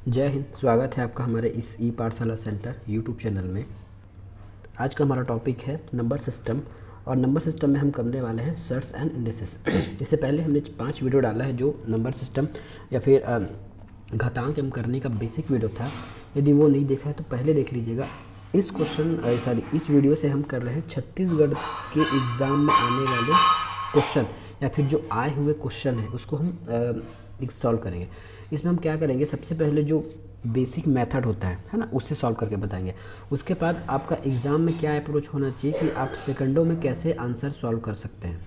जय हिंद। स्वागत है आपका हमारे इस ई पाठशाला सेंटर यूट्यूब चैनल में। आज का हमारा टॉपिक है नंबर सिस्टम, और नंबर सिस्टम में हम करने वाले हैं सर्ट्स एंड इंडिसेस। इससे पहले हमने 5 वीडियो डाला है जो नंबर सिस्टम या फिर घातांक एवं करने का बेसिक वीडियो था। यदि वो नहीं देखा है तो पहले देख लीजिएगा। इस वीडियो से हम कर रहे हैं छत्तीसगढ़ के एग्ज़ाम में आने वाले क्वेश्चन या फिर जो आए हुए क्वेश्चन हैं उसको हम सॉल्व करेंगे। इसमें हम क्या करेंगे, सबसे पहले जो बेसिक मेथड होता है ना, उससे सॉल्व करके बताएंगे। उसके बाद आपका एग्ज़ाम में क्या अप्रोच होना चाहिए कि आप सेकंडों में कैसे आंसर सॉल्व कर सकते हैं,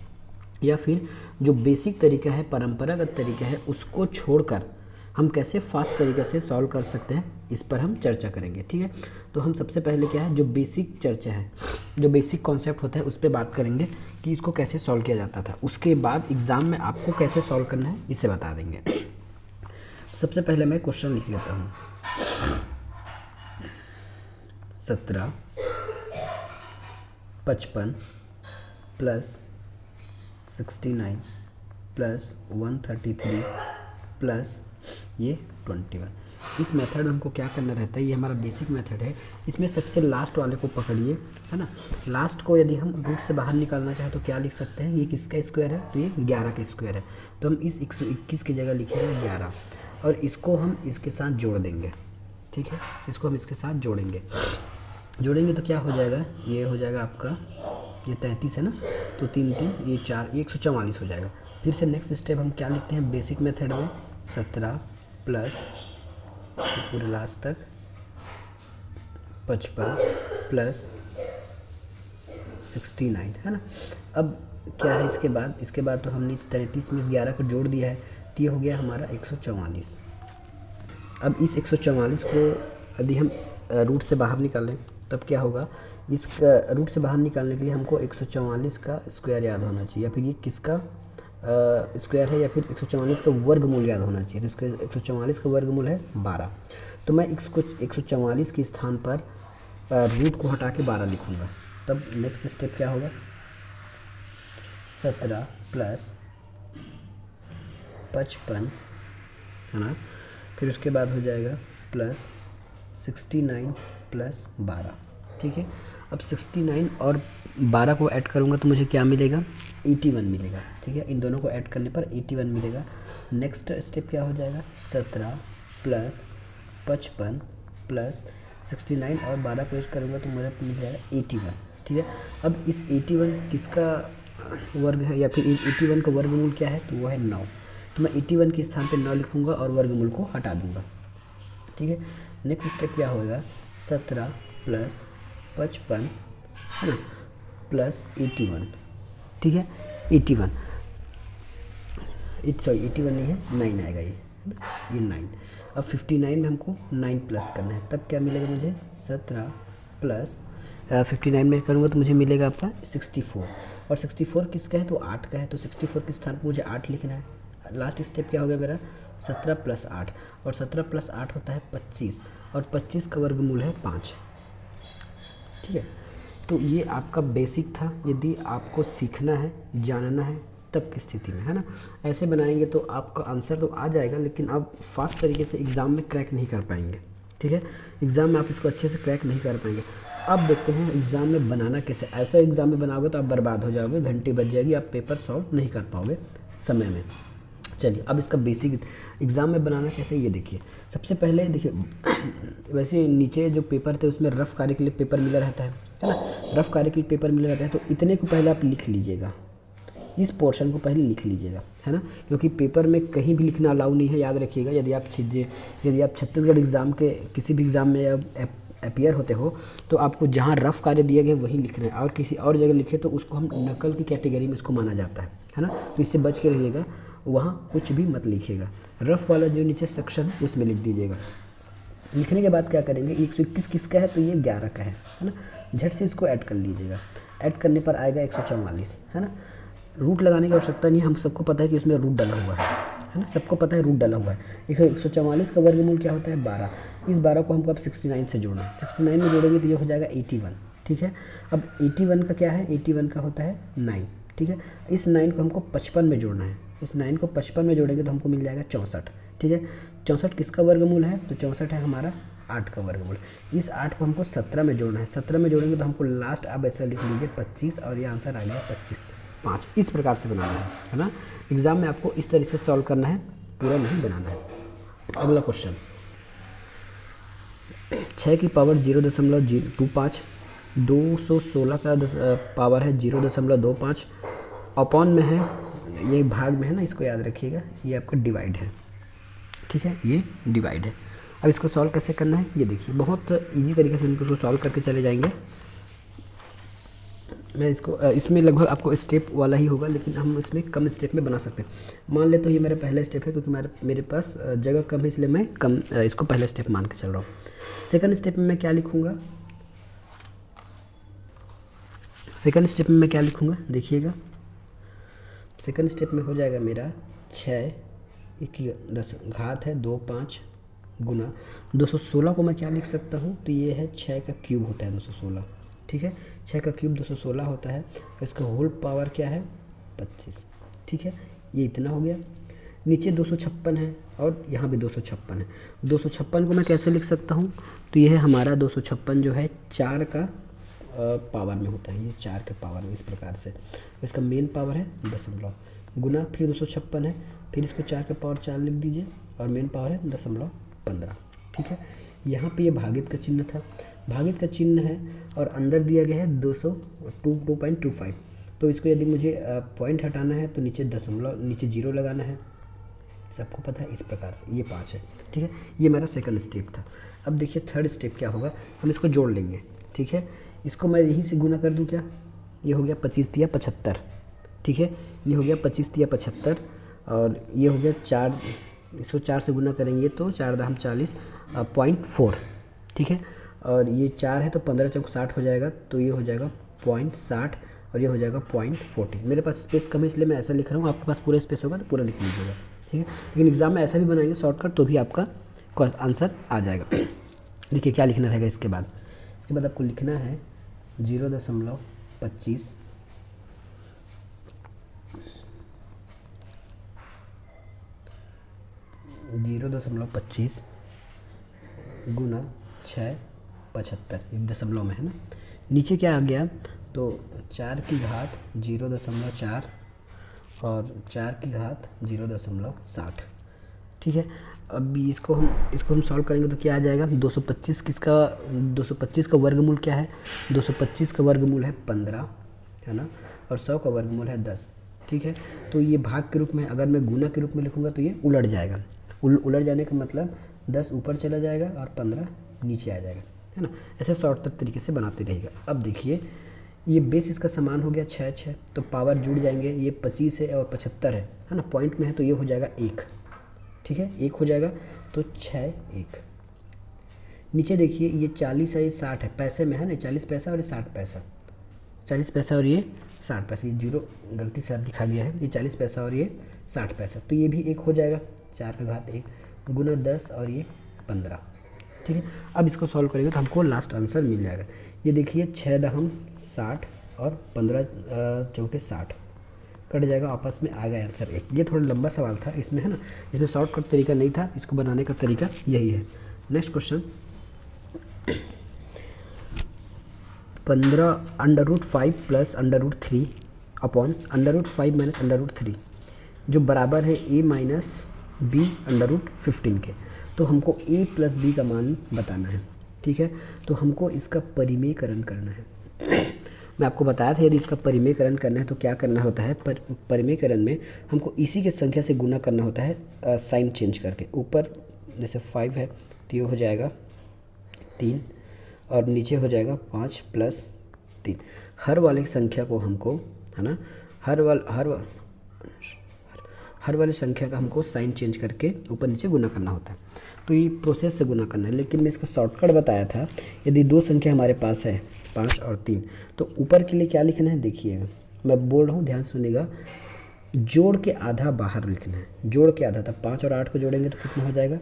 या फिर जो बेसिक तरीका है, परंपरागत तरीका है, उसको छोड़कर हम कैसे फास्ट तरीके से सॉल्व कर सकते हैं, इस पर हम चर्चा करेंगे। ठीक है, तो हम सबसे पहले क्या है, जो बेसिक चर्चा है, जो बेसिक कॉन्सेप्ट होता है उस पर बात करेंगे कि इसको कैसे सॉल्व किया जाता था। उसके बाद एग्ज़ाम में आपको कैसे सॉल्व करना है इसे बता देंगे। सबसे पहले मैं क्वेश्चन लिख लेता हूँ। 17 55 प्लस 69 प्लस 133 प्लस ये 21। इस मेथड में हमको क्या करना रहता है, ये हमारा बेसिक मेथड है। इसमें सबसे लास्ट वाले को पकड़िए, है ना। लास्ट को यदि हम रूट से बाहर निकालना चाहें तो क्या लिख सकते हैं, ये किसका स्क्वायर है, तो ये 11 का स्क्वायर है। तो हम इस 121 की जगह लिखेंगे 11, और इसको हम इसके साथ जोड़ देंगे। ठीक है, इसको हम इसके साथ जोड़ेंगे तो क्या हो जाएगा, ये हो जाएगा आपका, ये 33 है ना, तो 3 3 ये 4, ये 144 हो जाएगा। फिर से नेक्स्ट स्टेप हम क्या लिखते हैं बेसिक मेथड में, 17 प्लस पूरे लास्ट तक 55 प्लस 69, है ना। अब क्या है इसके बाद तो हमने इस 33 में इस 11 को जोड़ दिया है, तो ये हो गया हमारा 144। अब इस 144 को यदि हम रूट से बाहर निकालें तब क्या होगा, इस रूट से बाहर निकालने के लिए हमको 144 का स्क्वायर याद होना चाहिए, या फिर ये किसका स्क्वायर है, या फिर 144 का वर्गमूल याद होना चाहिए। तो इसका 144 का वर्गमूल है 12। तो मैं इसको 144 के स्थान पर रूट को हटा के 12 लिखूँगा। तब नेक्स्ट स्टेप क्या होगा, 17 प्लस 55, है ना। फिर उसके बाद हो जाएगा प्लस 69 प्लस 12। ठीक है, अब 69 और 12 को ऐड करूँगा तो मुझे क्या मिलेगा, 81 मिलेगा। ठीक है, इन दोनों को ऐड करने पर 81 मिलेगा। नेक्स्ट स्टेप क्या हो जाएगा, 17 प्लस 55 प्लस 69 और 12 को ऐड करूँगा तो मुझे मिल जाएगा 81। ठीक है, अब इस 81 किसका वर्ग है, या फिर 81 का वर्गमूल क्या है, तो वो है 9। तो मैं 81 के स्थान पे 9 लिखूँगा और वर्गमूल को हटा दूँगा। ठीक है, नेक्स्ट स्टेप क्या होगा, 17 प्लस 55, है ना, प्लस 81। ठीक है, 81 नहीं है, 9 आएगा ये 9। अब 59 में हमको 9 प्लस करना है, तब क्या मिलेगा मुझे, 17 प्लस 59 में करूँगा तो मुझे मिलेगा आपका 64। और 64 किसका है, तो 8 का है। तो 64 के स्थान पर मुझे 8 लिखना है। लास्ट स्टेप क्या हो गया मेरा, 17 प्लस 8, और 17 प्लस 8 होता है 25, और 25 का वर्गमूल है 5। ठीक है, तो ये आपका बेसिक था। यदि आपको सीखना है, जानना है, तब की स्थिति में, है ना, ऐसे बनाएंगे तो आपका आंसर तो आ जाएगा, लेकिन आप फास्ट तरीके से एग्ज़ाम में क्रैक नहीं कर पाएंगे। ठीक है, एग्ज़ाम में आप इसको अच्छे से क्रैक नहीं कर पाएंगे। अब देखते हैं एग्ज़ाम में बनाना कैसे। ऐसा एग्ज़ाम में बनाओगे तो आप बर्बाद हो जाओगे, घंटे बच जाएगी, आप पेपर सॉल्व नहीं कर पाओगे समय में। चलिए, अब इसका बेसिक एग्ज़ाम में बनाना कैसे, ये देखिए। सबसे पहले देखिए, वैसे नीचे जो पेपर थे उसमें रफ़ कार्य के लिए पेपर मिला रहता है ना, रफ़ कार्य के लिए पेपर मिला रहता है। तो इतने को पहले आप लिख लीजिएगा, इस पोर्शन को पहले लिख लीजिएगा, है ना, क्योंकि पेपर में कहीं भी लिखना अलाउ नहीं है, याद रखिएगा। यदि आप छत्तीसगढ़ एग्ज़ाम के किसी भी एग्ज़ाम में अपीयर होते हो तो आपको जहाँ रफ़ कार्य दिए गए वहीं लिखना है, और किसी और जगह लिखे तो उसको हम नकल की कैटेगरी में इसको माना जाता है ना। तो इससे बच के रहिएगा, वहाँ कुछ भी मत लिखिएगा। रफ़ वाला जो नीचे सेक्शन उसमें लिख दीजिएगा। लिखने के बाद क्या करेंगे, 121 किसका है, तो ये 11 का है ना। झट से इसको ऐड कर लीजिएगा। ऐड करने पर आएगा 144, है ना। रूट लगाने की आवश्यकता नहीं है, हम सबको पता है कि उसमें रूट डाला हुआ है ना, सबको पता है रूट डाला हुआ है। 144 का वर्गमूल क्या होता है, 12। इस 12 को हमको अब 69 से जोड़ना है। 69 में जोड़ेंगे तो ये हो जाएगा 81। ठीक है, अब 81 का क्या है, 81 का होता है 9। ठीक है, इस 9 को हमको 55 में जोड़ना है। इस 9 को 55 में जोड़ेंगे तो हमको मिल जाएगा 64। ठीक है। 64 किसका वर्गमूल है, तो 64 है हमारा 8 का वर्गमूल। इस 8 को हमको 17 में जोड़ना है, 17 में जोड़ेंगे तो हमको लास्ट आप ऐसा लिख लीजिए 25 और ये आंसर आ गया 25, 5। इस प्रकार से बनाना है ना। एग्जाम में आपको इस तरीके से सॉल्व करना है, पूरा नहीं बनाना है। अगला क्वेश्चन, 6 की पावर 0.25, 216 का पावर है 0.25, अपॉन में है, ये भाग में है ना, इसको याद रखिएगा, ये आपका डिवाइड है, ठीक है, ये डिवाइड है। अब इसको सॉल्व कैसे करना है ये देखिए, बहुत इजी तरीके से इसको सॉल्व करके चले जाएंगे। मैं इसको इसमें लगभग आपको स्टेप वाला ही होगा, लेकिन हम इसमें कम स्टेप में बना सकते हैं। मान ले तो ये मेरा पहला स्टेप है, क्योंकि मेरे पास जगह कम है, इसलिए मैं कम इसको पहला स्टेप मान के चल रहा हूँ। सेकंड स्टेप में मैं क्या लिखूँगा, सेकंड स्टेप में मैं क्या लिखूँगा देखिएगा। सेकंड स्टेप में हो जाएगा मेरा 6 10 घात है 2 5 गुना 216 को मैं क्या लिख सकता हूँ, तो ये है 6 का क्यूब होता है 216, ठीक है। 6 का क्यूब 216 होता है, इसका होल पावर क्या है 25, ठीक है। ये इतना हो गया। नीचे 256 है और यहाँ भी 256 है। 256 को मैं कैसे लिख सकता हूँ, तो ये है हमारा 256 जो है 4 का पावर में होता है, ये 4 के पावर में, इस प्रकार से। इसका मेन पावर है दशमलव, गुना फिर 256 है, फिर इसको 4 के पावर 4 लिख दीजिए और मेन पावर है 0.15, ठीक है। यहाँ पे ये भागित का चिन्ह था, भागित का चिन्ह है और अंदर दिया गया है 2.25, तो इसको यदि मुझे पॉइंट हटाना है तो नीचे दशमलव, नीचे 0 लगाना है, सबको पता है। इस प्रकार से ये 5 है, ठीक है। ये मेरा सेकंड स्टेप था। अब देखिए थर्ड स्टेप क्या होगा, हम इसको जोड़ लेंगे, ठीक है। इसको मैं यहीं से गुना कर दूं क्या, ये हो गया 25 दिया 75, ठीक है। ये हो गया 25 दिया 75 और ये हो गया 4, इसको 4 से गुना करेंगे तो 4 दाम 40.4, ठीक है। और ये 4 है तो 15 चौक 60 हो जाएगा, तो ये हो जाएगा 0.60 और ये हो जाएगा 0.40। मेरे पास स्पेस कम है इसलिए मैं ऐसा लिख रहा हूँ, आपके पास पूरा स्पेस होगा तो पूरा लिख लीजिएगा, ठीक है। लेकिन एग्जाम में ऐसा भी बनाएंगे शॉर्टकट तो भी आपका आंसर आ जाएगा। देखिए क्या लिखना रहेगा इसके बाद, आपको लिखना है 0.25 गुना 6 75, दशमलव में है ना। नीचे क्या आ गया, तो 4 की घात 0.4 और 4 की घात 0.60, ठीक है। अब इसको हम सॉल्व करेंगे तो क्या आ जाएगा, 225 किसका, 225 का वर्गमूल क्या है, 225 का वर्गमूल है 15, है ना, और 100 का वर्गमूल है 10, ठीक है। तो ये भाग के रूप में, अगर मैं गुना के रूप में लिखूँगा तो ये उलट जाएगा, उलट जाने का मतलब 10 ऊपर चला जाएगा और 15 नीचे आ जाएगा, है ना। ऐसे शॉर्ट तरीके से बनाते रहेगा। अब देखिए ये बेस इसका समान हो गया 6, तो पावर जुड़ जाएंगे, ये 25 है और 75 है ना, पॉइंट में है तो ये हो जाएगा 1, ठीक है, 1 हो जाएगा, तो 6 1। नीचे देखिए ये 40 है, ये 60 है, पैसे में है ना, 40 पैसा और ये 60 पैसा, 40 पैसा और ये 60 पैसा, ये 0 गलती से दिखा गया है, ये 40 पैसा और ये 60 पैसा, तो ये भी 1 हो जाएगा, 4 का घात 1 गुना 10 और ये 15, ठीक है। अब इसको सॉल्व करेंगे तो हमको लास्ट आंसर मिल जाएगा। ये देखिए 6 दहम 60 और 15 चौके 60 कट जाएगा, आपस में आ गया आंसर 1। ये थोड़ा लंबा सवाल था इसमें, है ना, इसमें शॉर्टकट तरीका नहीं था, इसको बनाने का तरीका यही है। Next question, 15√5 plus √3 upon √5 minus √3 जो बराबर है a माइनस बी √15 के। तो हमको a प्लस बी का मान बताना है, ठीक है। तो हमको इसका परिमेयकरण करना है। मैं आपको बताया था यदि इसका परिमेयकरण करना है तो क्या करना होता है, परिमेयकरण में हमको इसी के संख्या से गुना करना होता है, साइन चेंज करके। ऊपर जैसे 5 है तो ये हो जाएगा 3 और नीचे हो जाएगा 5 प्लस 3। हर वाले संख्या को हमको, है ना, हर वाले संख्या का हमको साइन चेंज करके ऊपर नीचे गुना करना होता है। तो ये प्रोसेस से गुना करना है, लेकिन मैं इसका शॉर्टकट बताया था। यदि 2 संख्या हमारे पास है 5 और 3, तो ऊपर के लिए क्या लिखना है, देखिएगा मैं बोल रहा हूँ, ध्यान सुनिएगा, जोड़ के आधा बाहर लिखना है, जोड़ के आधा। तब 5 और 8 को जोड़ेंगे तो कितना हो जाएगा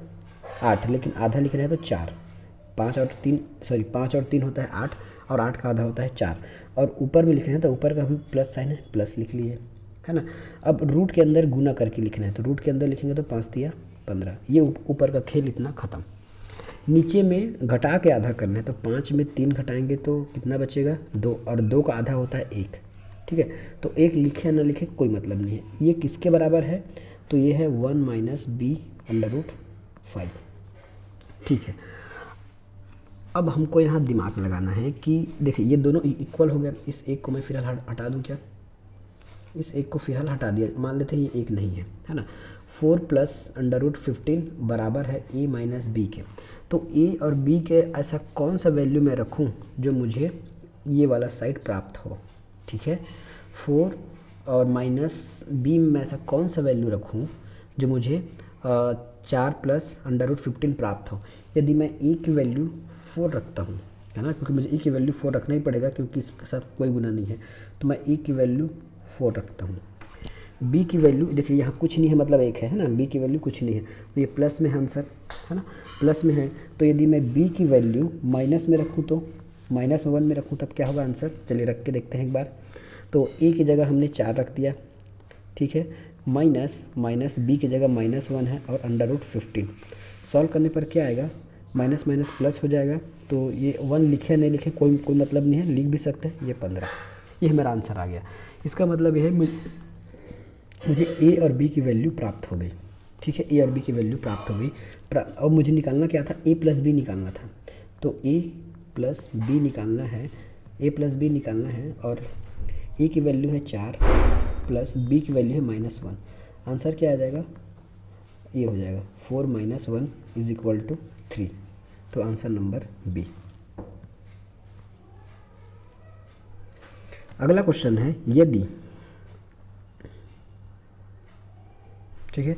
8, लेकिन आधा लिखना है तो 4। 5 और 3 होता है 8 और 8 का आधा होता है 4। और ऊपर में लिखना है तो ऊपर का भी प्लस साइन है, प्लस लिख लिए, है ना। अब रूट के अंदर गुना करके लिखना है, तो रूट के अंदर लिखेंगे तो 5 दिया 15। ये ऊपर का खेल इतना ख़त्म। नीचे में घटा के आधा करना है, तो 5 में 3 घटाएंगे तो कितना बचेगा 2, और 2 का आधा होता है 1। ठीक है, तो 1 लिखे या ना लिखे कोई मतलब नहीं है। ये किसके बराबर है, तो ये है 1 माइनस बी अंडर रूट 5। ठीक है, अब हमको यहाँ दिमाग लगाना है कि देखिए ये दोनों इक्वल हो गया। इस एक को मैं फिलहाल हटा दूँ क्या, इस एक को फिलहाल हटा दिया, मान लेते हैं ये एक नहीं है ना। 4 प्लस अंडर रूट 15 बराबर है ए माइनस बी के। तो ए और बी के ऐसा कौन सा वैल्यू मैं रखूं जो मुझे ये वाला साइड प्राप्त हो। ठीक है, 4 और माइनस बी में ऐसा कौन सा वैल्यू रखूं जो मुझे 4 प्लस अंडर रूट 15 प्राप्त हो। यदि मैं ए की वैल्यू 4 रखता हूँ, है ना, क्योंकि मुझे ए की वैल्यू 4 रखना ही पड़ेगा क्योंकि इसके साथ कोई गुना नहीं है, तो मैं ए की वैल्यू 4 रखता हूँ। बी की वैल्यू देखिए यहाँ कुछ नहीं है, मतलब एक है ना, बी की वैल्यू कुछ नहीं है, तो ये प्लस में है आंसर, है ना, प्लस में है। तो यदि मैं बी की वैल्यू माइनस में रखूँ तो -1 में रखूँ तब क्या होगा आंसर, चलिए रख के देखते हैं एक बार। तो ए की जगह हमने 4 रख दिया, ठीक है, माइनस बी की जगह -1 है और अंडर रूट 15। सॉल्व करने पर क्या आएगा, माइनस माइनस प्लस हो जाएगा। तो ये 1 लिखे नहीं लिखे कोई मतलब नहीं है, लिख भी सकते हैं। ये 15, ये मेरा आंसर आ गया। इसका मतलब ये है मुझे ए और बी की वैल्यू प्राप्त हो गई। ठीक है, ए और बी की वैल्यू प्राप्त हो गई। अब मुझे निकालना क्या था, ए प्लस बी निकालना था। तो ए प्लस बी निकालना है, ए प्लस बी निकालना है, और ए की वैल्यू है 4 प्लस बी की वैल्यू है -1। आंसर क्या आ जाएगा, ये हो जाएगा 4 - 1 = 3। तो आंसर नंबर बी। अगला क्वेश्चन है, यदि, ठीक है,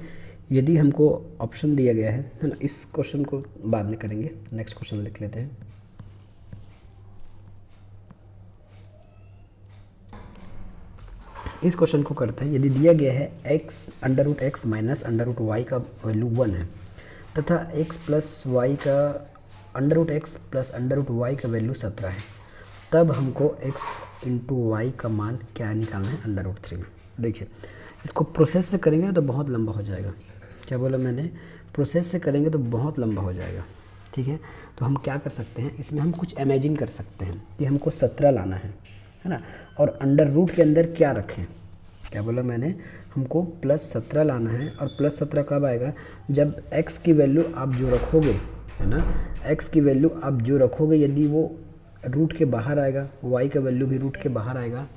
यदि हमको ऑप्शन दिया गया है ना, इस क्वेश्चन को बाद में करेंगे, नेक्स्ट क्वेश्चन लिख लेते हैं। इस क्वेश्चन को करते हैं। यदि दिया गया है x under root x minus under root y का वैल्यू 1 है तथा x प्लस वाई का under root x plus under root y का वैल्यू 17 है, तब हमको x इंटू वाई का मान क्या निकालना है अंडर रूट 3 में। देखिए इसको प्रोसेस से करेंगे तो बहुत लंबा हो जाएगा। क्या बोला मैंने, प्रोसेस से करेंगे तो बहुत लंबा हो जाएगा। ठीक है, तो हम क्या कर सकते हैं, इसमें हम कुछ इमेजिन कर सकते हैं कि हमको 17 लाना है ना, और अंडर रूट के अंदर क्या रखें। क्या बोला मैंने, हमको +17 लाना है, और +17 कब आएगा, जब x की वैल्यू आप जो रखोगे, है ना, x की वैल्यू आप जो रखोगे यदि वो रूट के बाहर आएगा, y का वैल्यू भी रूट के बाहर आएगा,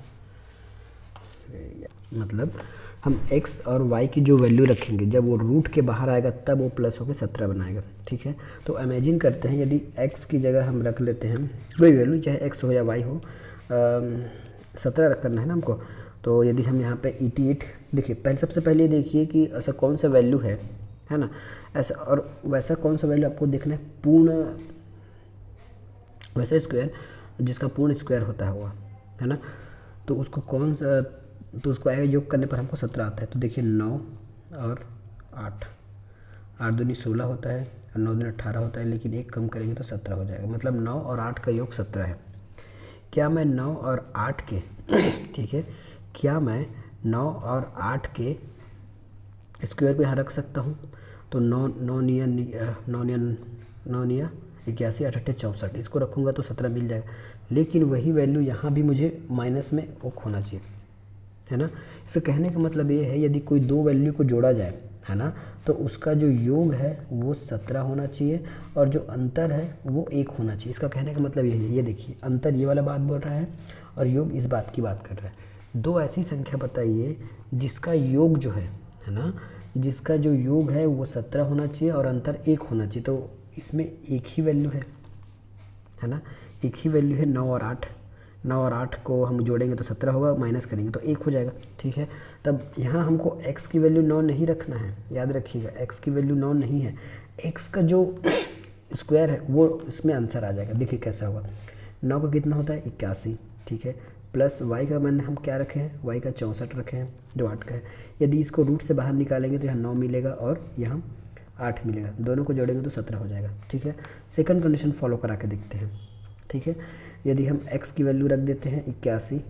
मतलब हम x और y की जो वैल्यू रखेंगे जब वो रूट के बाहर आएगा तब वो प्लस होकर 17 बनाएगा। ठीक है, तो इमेजिन करते हैं यदि x की जगह हम रख लेते हैं कोई वैल्यू, चाहे x हो या y हो, 17 रख करना है ना हमको। तो यदि हम यहाँ पे 88, देखिए पहले सबसे पहले देखिए कि ऐसा कौन सा वैल्यू है ना, ऐसा और वैसा कौन सा वैल्यू आपको देखना है, पूर्ण वैसा स्क्वायर जिसका पूर्ण स्क्वायर होता है हुआ, है ना, तो उसको कौन सा, तो उसको योग करने पर हमको 17 आता है। तो देखिए 9 और 8, 8 दूनी 16 होता है और 9 दूनी 18 होता है, लेकिन एक कम करेंगे तो 17 हो जाएगा, मतलब 9 और 8 का योग 17 है। क्या मैं 9 और 8 के ठीक है, क्या मैं 9 और 8 के स्क्वायर को यहाँ रख सकता हूँ, तो 9 9 81 8 64, इसको रखूँगा तो 17 मिल जाएगा, लेकिन वही वैल्यू यहाँ भी मुझे माइनस में ओक होना चाहिए, है ना। इससे कहने का मतलब ये है यदि कोई दो वैल्यू को जोड़ा जाए, है ना, तो उसका जो योग है वो 17 होना चाहिए और जो अंतर है वो 1 होना चाहिए। इसका कहने का मतलब यही है, ये देखिए अंतर ये वाला बात बोल रहा है और योग इस बात की बात कर रहा है। दो ऐसी संख्या बताइए जिसका योग जो है ना, जिसका जो योग है वो 17 होना चाहिए और अंतर 1 होना चाहिए। तो इसमें एक ही वैल्यू है ना, एक ही वैल्यू है 9 और 8। 9 और 8 को हम जोड़ेंगे तो 17 होगा, माइनस करेंगे तो 1 हो जाएगा। ठीक है, तब यहाँ हमको x की वैल्यू 9 नहीं रखना है, याद रखिएगा x की वैल्यू 9 नहीं है, x का जो स्क्वायर है वो इसमें आंसर आ जाएगा। देखिए कैसा होगा, 9 का कितना होता है 81, ठीक है, प्लस y का मैंने हम क्या रखे हैं, y का 64 रखे हैं जो 8 का है। यदि इसको रूट से बाहर निकालेंगे तो यहाँ 9 मिलेगा और यहाँ 8 मिलेगा, दोनों को जोड़ेंगे तो 17 हो जाएगा। ठीक है, सेकंड कंडीशन फॉलो करा के देखते हैं। ठीक है, यदि हम x की वैल्यू रख देते हैं 81,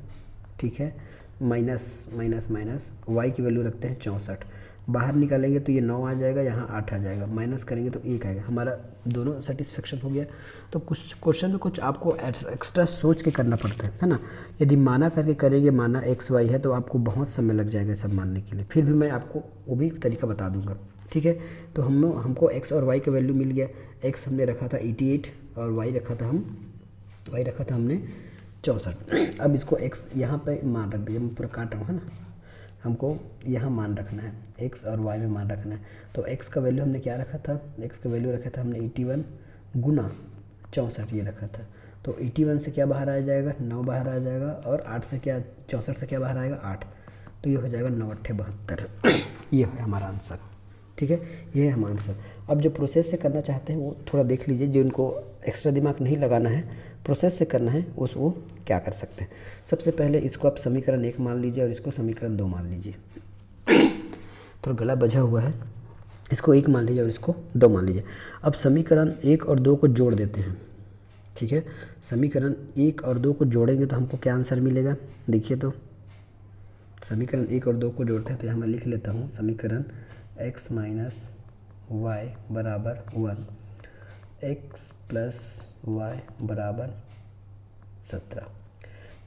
ठीक है, माइनस माइनस माइनस y की वैल्यू रखते हैं 64, बाहर निकालेंगे तो ये 9 आ जाएगा, यहाँ 8 आ जाएगा, माइनस करेंगे तो 1 आएगा, हमारा दोनों सेटिस्फेक्शन हो गया। तो कुछ क्वेश्चन में कुछ आपको एक्स्ट्रा सोच के करना पड़ता है ना। यदि माना करके करेंगे, माना एक्स वाई है, तो आपको बहुत समय लग जाएगा सब मानने के लिए। फिर भी मैं आपको वो भी तरीका बता दूंगा, ठीक है। तो हमको एक्स और वाई का वैल्यू मिल गया। एक्स हमने रखा था 88 और वाई रखा था हमने 64। अब इसको एक्स यहाँ पे मान रख दिया, मैं पूरा काट रहा हूँ, है ना। हमको यहाँ मान रखना है, एक्स और वाई में मान रखना है। तो एक्स का वैल्यू हमने क्या रखा था, एक्स का वैल्यू रखा था हमने 81 गुना 64 ये रखा था। तो 81 से क्या बाहर आ जाएगा, 9 बाहर आ जाएगा, और 8 से क्या, 64 से क्या बाहर आएगा, 8। तो ये हो जाएगा 9 8 72। ये है हमारा आंसर, ठीक है, ये है हमारा आंसर। अब जो प्रोसेस से करना चाहते हैं वो थोड़ा देख लीजिए, जो उनको एक्स्ट्रा दिमाग नहीं लगाना है, प्रोसेस से करना है, वो क्या कर सकते हैं। सबसे पहले इसको आप समीकरण 1 मान लीजिए और इसको समीकरण 2 मान लीजिए। थोड़ा गला बजा हुआ है, इसको 1 मान लीजिए और इसको 2 मान लीजिए। अब समीकरण 1 और 2 को जोड़ देते हैं, ठीक है। समीकरण 1 और 2 को जोड़ेंगे तो हमको क्या आंसर मिलेगा, देखिए। तो समीकरण 1 और 2 को जोड़ते हैं तो यहाँ मैं लिख लेता हूँ, समीकरण x माइनस वाई बराबर 1, x प्लस वाई बराबर 17।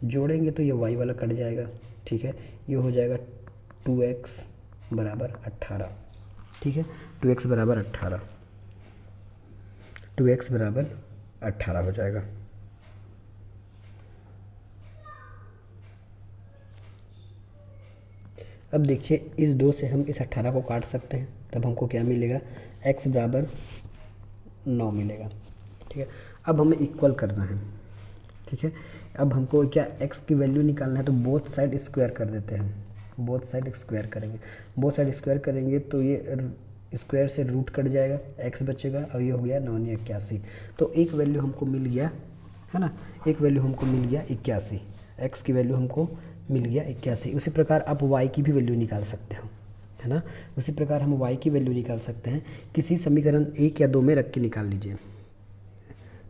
जोड़ेंगे तो ये y वाला कट जाएगा, ठीक है। ये हो जाएगा 2x बराबर 18, ठीक है। 2x बराबर 18, 2x बराबर 18 हो जाएगा। अब देखिए, इस 2 से हम इस 18 को काट सकते हैं, तब हमको क्या मिलेगा, x बराबर 9 मिलेगा, ठीक है। अब हमें इक्वल करना है, ठीक है। अब हमको क्या x की वैल्यू निकालना है, तो बोथ साइड स्क्वायर कर देते हैं, बोथ साइड स्क्वायर करेंगे। बोथ साइड स्क्वायर करेंगे तो ये स्क्वायर से रूट कट जाएगा, x बचेगा, और ये हो गया 9 9 81। तो एक वैल्यू हमको मिल गया, है ना, एक वैल्यू हमको मिल गया 81, x की वैल्यू हमको मिल गया 81। उसी प्रकार आप y की भी वैल्यू निकाल सकते हो, है ना। उसी प्रकार हम y की वैल्यू निकाल सकते हैं, किसी समीकरण 1 या 2 में रख के निकाल लीजिए,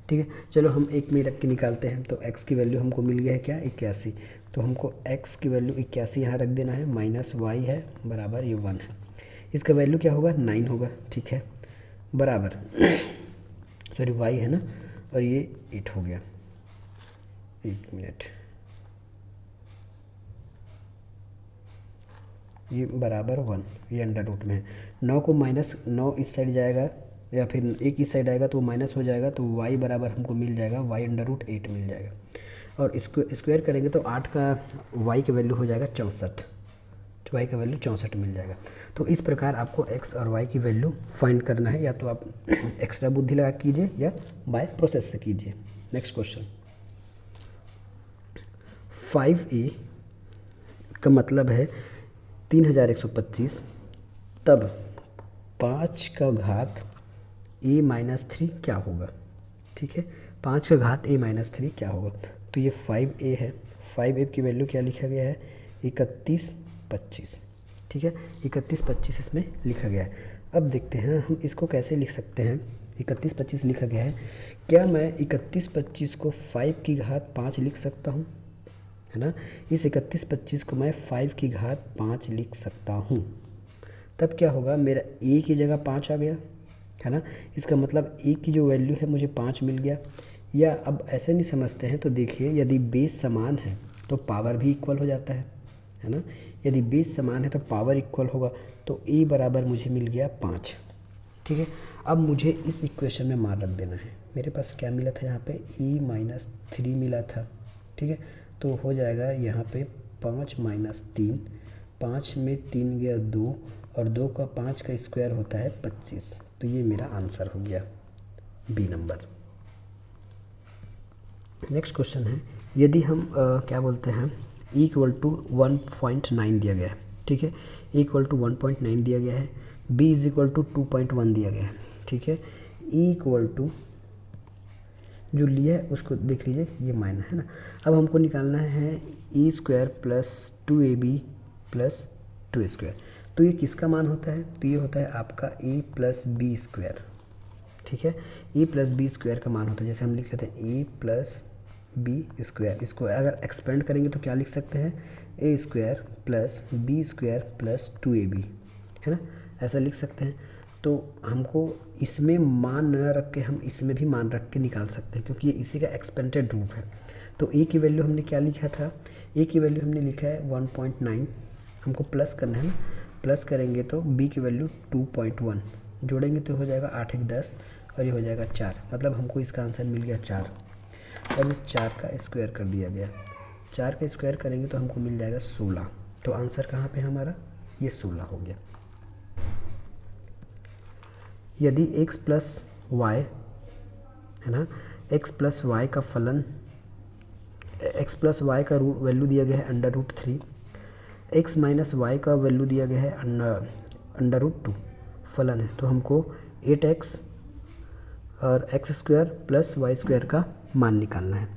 ठीक है। चलो हम 1 में रख के निकालते हैं। तो x की वैल्यू हमको मिल गया है क्या, 81। तो हमको x की वैल्यू 81 यहाँ रख देना है, माइनस y है बराबर ये 1 है। इसका वैल्यू क्या होगा, 9 होगा, ठीक है, बराबर सॉरी y है ना, और ये 8 हो गया। 1 मिनट, ये बराबर 1, ये अंडर रूट में है। 9 को माइनस 9 इस साइड जाएगा, या फिर 1 इस साइड आएगा तो वो माइनस हो जाएगा, तो y बराबर हमको मिल जाएगा, y अंडर रूट 8 मिल जाएगा। और इसको स्क्वायर करेंगे तो 8 का y की वैल्यू हो जाएगा 64, तो y का वैल्यू 64 मिल जाएगा। तो इस प्रकार आपको x और y की वैल्यू फाइंड करना है, या तो आप एक्स्ट्रा बुद्धि लगा कीजिए या बाय प्रोसेस से कीजिए। नेक्स्ट क्वेश्चन, 5a का मतलब है 3125, तब 5 का घात a माइनस 3 क्या होगा, ठीक है। 5 का घात a माइनस 3 क्या होगा, तो ये 5a है। 5a की वैल्यू क्या लिखा गया है, 3125, ठीक है, 3125 इसमें लिखा गया है। अब देखते हैं हम इसको कैसे लिख सकते हैं। 3125 लिखा गया है, क्या मैं 3125 को 5 की घात 5 लिख सकता हूँ, है ना। इस 3125 को मैं 5 की घात 5 लिख सकता हूँ, तब क्या होगा, मेरा a की जगह 5 आ गया, है ना। इसका मतलब a की जो वैल्यू है मुझे 5 मिल गया। या अब ऐसे नहीं समझते हैं तो देखिए, यदि बेस समान है तो पावर भी इक्वल हो जाता है ना। यदि बेस समान है तो पावर इक्वल होगा, तो a बराबर मुझे मिल गया 5, ठीक है। अब मुझे इस इक्वेशन में मान रख देना है। मेरे पास क्या मिला था, यहाँ पे a माइनस 3 मिला था, ठीक है। तो हो जाएगा यहाँ पे 5 माइनस 3, 5 में 3 गया 2, और 2 का 5 का स्क्वायर होता है 25। तो ये मेरा आंसर हो गया, बी नंबर। नेक्स्ट क्वेश्चन है, यदि हम क्या बोलते हैं, e इक्वल टू 1.9 दिया गया है, ठीक है, e इक्वल टू 1.9 दिया गया है, b इज इक्वल टू 2.1 दिया गया है, ठीक है। e इक्वल टू जो लिया है उसको देख लीजिए, ये माइनस है ना। अब हमको निकालना है e square plus 2ab plus 2 square. तो ये किसका मान होता है, तो ये होता है आपका a प्लस बी स्क्वायर, ठीक है। a प्लस बी स्क्वायर का मान होता है, जैसे हम लिख लेते हैं a प्लस बी स्क्वायर। इसको अगर एक्सपेंड करेंगे तो क्या लिख सकते हैं, a square plus B square plus 2ab, है ना, ऐसा लिख सकते हैं। तो हमको इसमें मान न रख के हम इसमें भी मान रख के निकाल सकते हैं, क्योंकि ये इसी का एक्सपेंडेड रूट है। तो ए की वैल्यू हमने क्या लिखा था, ए की वैल्यू हमने लिखा है 1.9, हमको प्लस करना है ना, प्लस करेंगे तो बी की वैल्यू 2.1, जोड़ेंगे तो हो जाएगा 8 एक 10 और ये हो जाएगा 4, मतलब हमको इसका आंसर मिल गया 4। अब इस 4 का स्क्वायर कर दिया गया, 4 का स्क्वायर करेंगे तो हमको मिल जाएगा 16। तो आंसर कहाँ पे हमारा, ये 16 हो गया। यदि x प्लस वाई है ना, x प्लस वाई का फलन, x प्लस वाई का वैल्यू दिया गया है √3, x माइनस वाई का वैल्यू दिया गया है √2 फलन है, तो हमको 8x और x square plus y square का मान निकालना है।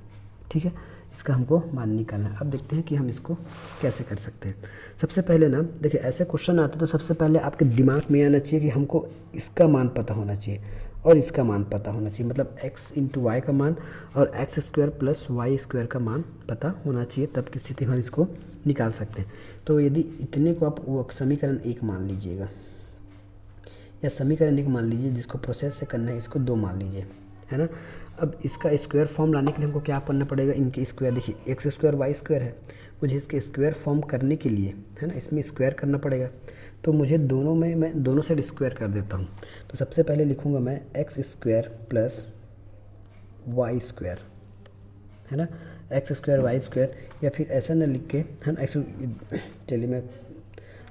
ठीक है, इसका हमको मान निकालना है। अब देखते हैं कि हम इसको कैसे कर सकते हैं। सबसे पहले ना देखिए, ऐसे क्वेश्चन आते तो सबसे पहले आपके दिमाग में आना चाहिए कि हमको इसका मान पता होना चाहिए और इसका मान पता होना चाहिए, मतलब x इंटू वाई का मान और x square plus y square का मान पता होना चाहिए, तब की स्थिति में हम इसको निकाल सकते हैं। तो यदि इतने को आप वो समीकरण 1 मान लीजिएगा, या समीकरण 1 मान लीजिए, जिसको प्रोसेस से करना है इसको 2 मान लीजिए, है ना। अब इसका स्क्वायर फॉर्म लाने के लिए हमको क्या करना पड़ेगा, इनके स्क्वायर, देखिए एक्स स्क्वायर वाई स्क्वायर है, मुझे इसके स्क्वायर फॉर्म करने के लिए, है ना, इसमें स्क्वायर करना पड़ेगा। तो मुझे दोनों में मैं दोनों साइड स्क्वायर कर देता हूँ। तो सबसे पहले लिखूँगा मैं x square plus y square, है ना, एक्स स्क्वायर वाई स्क्वायर, या फिर ऐसा ना लिख के, है ना, ऐसे, चलिए मैं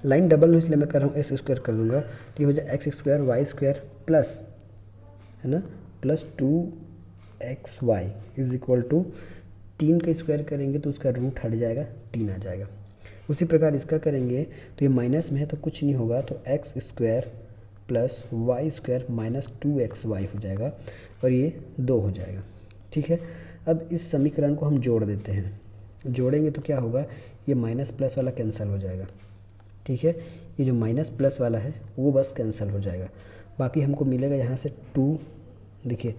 लाइन डबल हूँ इसलिए मैं कर रहा हूँ, एक्स स्क्वायर कर दूँगा, तो ये हो जाए x square y square plus, है ना, plus 2xy is equal to 3 का स्क्वायर करेंगे तो उसका रूट हट जाएगा, 3 आ जाएगा। उसी प्रकार इसका करेंगे तो ये माइनस में है तो कुछ नहीं होगा, तो x square plus y square minus 2xy हो जाएगा और ये 2 हो जाएगा। ठीक है, अब इस समीकरण को हम जोड़ देते हैं, जोड़ेंगे तो क्या होगा, ये माइनस प्लस वाला कैंसिल हो जाएगा। ठीक है, ये जो माइनस प्लस वाला है वो बस कैंसिल हो जाएगा, बाकी हमको मिलेगा यहाँ से 2, देखिए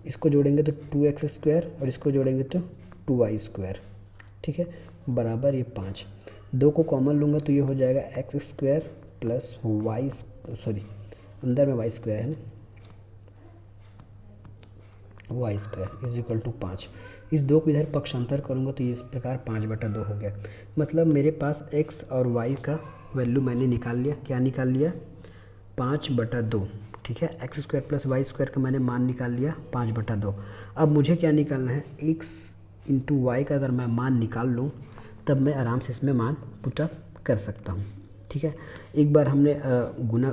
इसको जोड़ेंगे तो 2x स्क्वायर और इसको जोड़ेंगे तो 2y स्क्वायर। ठीक है, बराबर ये 5, 2 को कॉमन लूँगा तो ये हो जाएगा x square plus y, sorry अंदर में वाई स्क्वायर है ना, y square is equal to 5। इस 2 को इधर पक्षांतर करूँगा तो ये इस प्रकार 5/2 हो गया। मतलब मेरे पास x और y का वैल्यू मैंने निकाल लिया, क्या निकाल लिया, 5/2। ठीक है, x square plus y square का मैंने मान निकाल लिया 5/2। अब मुझे क्या निकालना है, x इंटू वाई का अगर मैं मान निकाल लूँ तब मैं आराम से इसमें मान पुटअप कर सकता हूँ। ठीक है, एक बार हमने गुना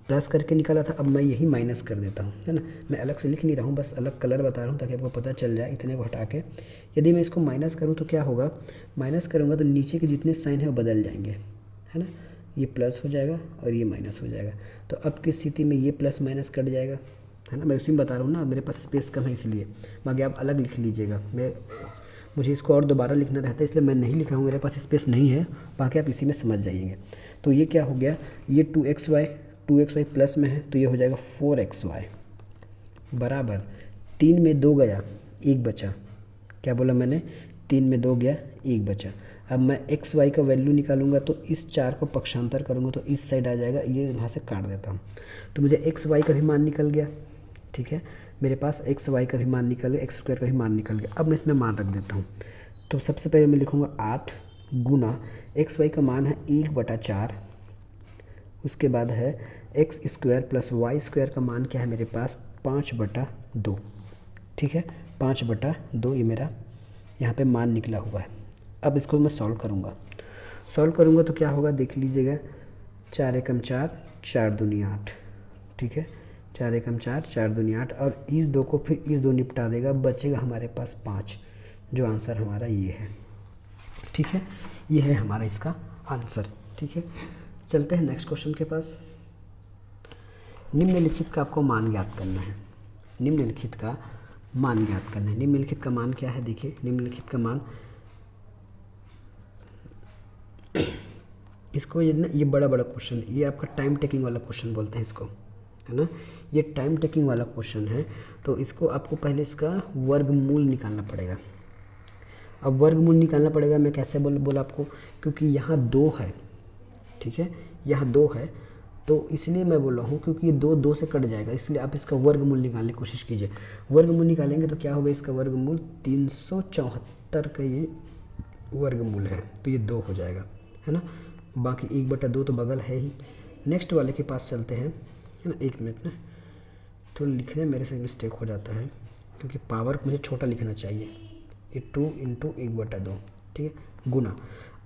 प्लस करके निकाला था, अब मैं यही माइनस कर देता हूँ, है ना, मैं अलग से लिख नहीं रहा हूँ, बस अलग कलर बता रहा हूँ ताकि आपको पता चल जाए। इतने को हटा के यदि मैं इसको माइनस करूँ तो क्या होगा, माइनस करूँगा तो नीचे के जितने साइन है वो बदल जाएंगे, है ना, ये प्लस हो जाएगा और ये माइनस हो जाएगा। तो अब की स्थिति में ये प्लस माइनस कट जाएगा, है ना, मैं उसी में बता रहा हूँ ना, मेरे पास स्पेस कम है इसलिए, बाकी आप अलग लिख लीजिएगा। मुझे इसको और दोबारा लिखना रहता है इसलिए मैं नहीं लिख रहा हूँ, मेरे पास स्पेस नहीं है, बाकी आप इसी में समझ जाइएंगे। तो ये क्या हो गया, ये 2xy प्लस में है तो ये हो जाएगा 4xy बराबर 3 में 2 गया 1 बचा, क्या बोला मैंने, 3 में 2 गया 1 बचा। अब मैं एक्स वाई का वैल्यू निकालूंगा तो इस 4 को पक्षांतर करूंगा तो इस साइड आ जाएगा, ये वहाँ से काट देता हूँ तो मुझे एक्स वाई का भी मान निकल गया। ठीक है, मेरे पास एक्स वाई का भी मान निकल गया, एक्स स्क्वायर का भी मान निकल गया। अब मैं इसमें मान रख देता हूँ, तो सबसे पहले मैं लिखूँगा 8 गुना एक्स वाई का मान है 1/4, उसके बाद है x square plus y square का मान क्या है मेरे पास 5/2। ठीक है, 5/2 ये मेरा यहाँ पे मान निकला हुआ है। अब इसको मैं सॉल्व करूँगा तो क्या होगा देख लीजिएगा, 4 एकम 4, 4 दूनी 8। ठीक है, 4 एकम 4, 4 दूनी 8 और इस 2 को फिर इस 2 निपटा देगा, बचेगा हमारे पास 5, जो आंसर हमारा ये है। ठीक है, ये है हमारा इसका आंसर। ठीक है, चलते हैं नेक्स्ट क्वेश्चन के पास। निम्नलिखित का आपको मान ज्ञात करना है, निम्नलिखित का मान ज्ञात करना है। निम्नलिखित का मान क्या है, देखिए निम्नलिखित का मान, इसको ये बड़ा क्वेश्चन, ये आपका टाइम टेकिंग वाला क्वेश्चन बोलते हैं इसको, है ना, ये टाइम टेकिंग वाला क्वेश्चन है। तो इसको आपको पहले इसका वर्गमूल निकालना पड़ेगा। अब वर्गमूल निकालना पड़ेगा, मैं कैसे बोला आपको, क्योंकि यहाँ 2 है। ठीक है, यहाँ 2 है, तो इसलिए मैं बोल रहा हूँ क्योंकि ये 2 से कट जाएगा, इसलिए आप इसका वर्गमूल निकालने की कोशिश कीजिए। वर्गमूल निकालेंगे तो क्या होगा, इसका वर्गमूल 374 का ये वर्गमूल है, तो ये 2 हो जाएगा, है ना। बाकी 1/2 तो बगल है ही। नेक्स्ट वाले के पास चलते हैं, है ना। 1 मिनट में थोड़ा लिखने मेरे से मिस्टेक हो जाता है, क्योंकि पावर मुझे छोटा लिखना चाहिए। ये 2 × 1/2, ठीक है, गुना।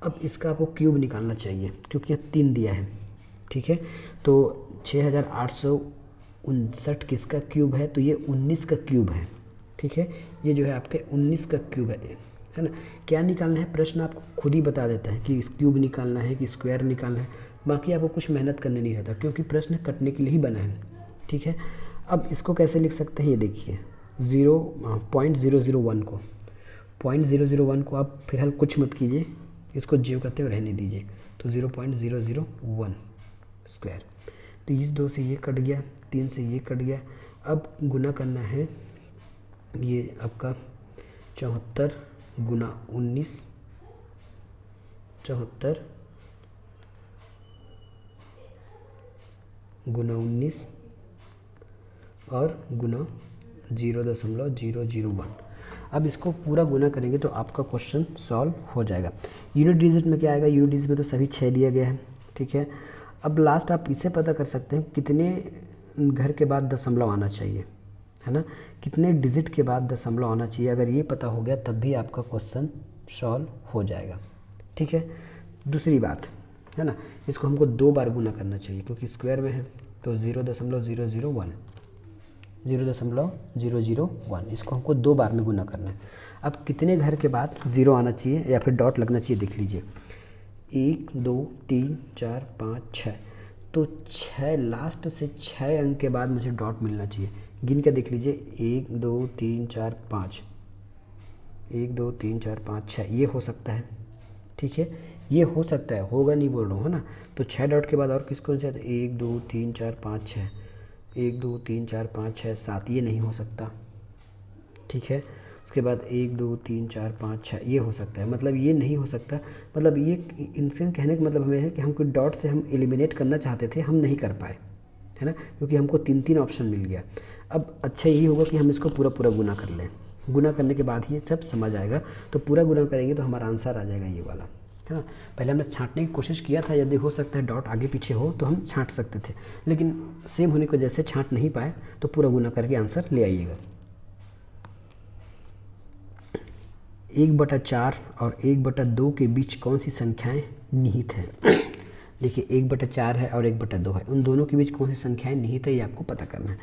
अब इसका आपको क्यूब निकालना चाहिए, क्योंकि यहाँ 3 दिया है, ठीक है। तो 6859 किसका क्यूब है, तो ये 19 का क्यूब है, ठीक है। ये जो है आपके 19 का क्यूब है ना। क्या निकालना है, प्रश्न आपको खुद ही बता देता है कि क्यूब निकालना है कि स्क्वायर निकालना है। बाकी आपको कुछ मेहनत करने नहीं रहता, क्योंकि प्रश्न कटने के लिए ही बना है, ठीक है। अब इसको कैसे लिख सकते हैं, ये देखिए 0.001 को 0.001 को आप फिलहाल कुछ मत कीजिए, इसको जीरो करते हुए रहने दीजिए। तो 0.001 स्क्वायर, तो इस 2 से ये कट गया, 3 से ये कट गया। अब गुना करना है, ये आपका 74 × 19, 74 × 19 और गुना 0.001। अब इसको पूरा गुना करेंगे तो आपका क्वेश्चन सॉल्व हो जाएगा। यूनिट डिजिट में क्या आएगा, यूनिट डिजिट में तो सभी 6 दिया गया है, ठीक है। अब लास्ट आप इसे पता कर सकते हैं कितने घर के बाद दशमलव आना चाहिए, है ना, कितने डिजिट के बाद दशमलव आना चाहिए। अगर ये पता हो गया तब भी आपका क्वेश्चन सॉल्व हो जाएगा, ठीक है। दूसरी बात, है ना, इसको हमको 2 बार गुना करना चाहिए, क्योंकि स्क्वायर में है। तो 0.001 इसको हमको 2 बार में गुना करना है। अब कितने घर के बाद 0 आना चाहिए या फिर डॉट लगना चाहिए, देख लीजिए। 1 2 3 4 5 6, तो 6 लास्ट से 6 अंक के बाद मुझे डॉट मिलना चाहिए। गिन के देख लीजिए, 1 2 3 4 5, 1 2 3 4 5 6, ये हो सकता है, ठीक है, ये हो सकता है, होगा नहीं बोल रहा हूँ, है ना। तो 6 डॉट के बाद और किसको चाहिए, 1 2 3 4 5 6, 1 2 3 4 5 6 7, ये नहीं हो सकता, ठीक है। उसके बाद 1 2 3 4 5 6, ये हो सकता है, मतलब ये नहीं हो सकता। मतलब ये इनसे कहने का मतलब हमें है कि हम कोई डॉट से हम एलिमिनेट करना चाहते थे, हम नहीं कर पाए, है ना, क्योंकि हमको 3 ऑप्शन मिल गया। अब अच्छा यही होगा कि हम इसको पूरा गुना कर लें। गुना करने के बाद ये सब समझ आएगा, तो पूरा गुना करेंगे तो हमारा आंसर आ जाएगा ये वाला, है ना। पहले हमने छांटने की कोशिश किया था, यदि हो सकता है डॉट आगे पीछे हो तो हम छांट सकते थे, लेकिन सेम होने की वजह से छांट नहीं पाए, तो पूरा गुना करके आंसर ले आइएगा। 1/4 और 1/2 के बीच कौन सी संख्याएं निहित हैं। देखिए 1/4 है और 1/2 है, उन दोनों के बीच कौन सी संख्याएं निहित है, ये आपको पता करना है।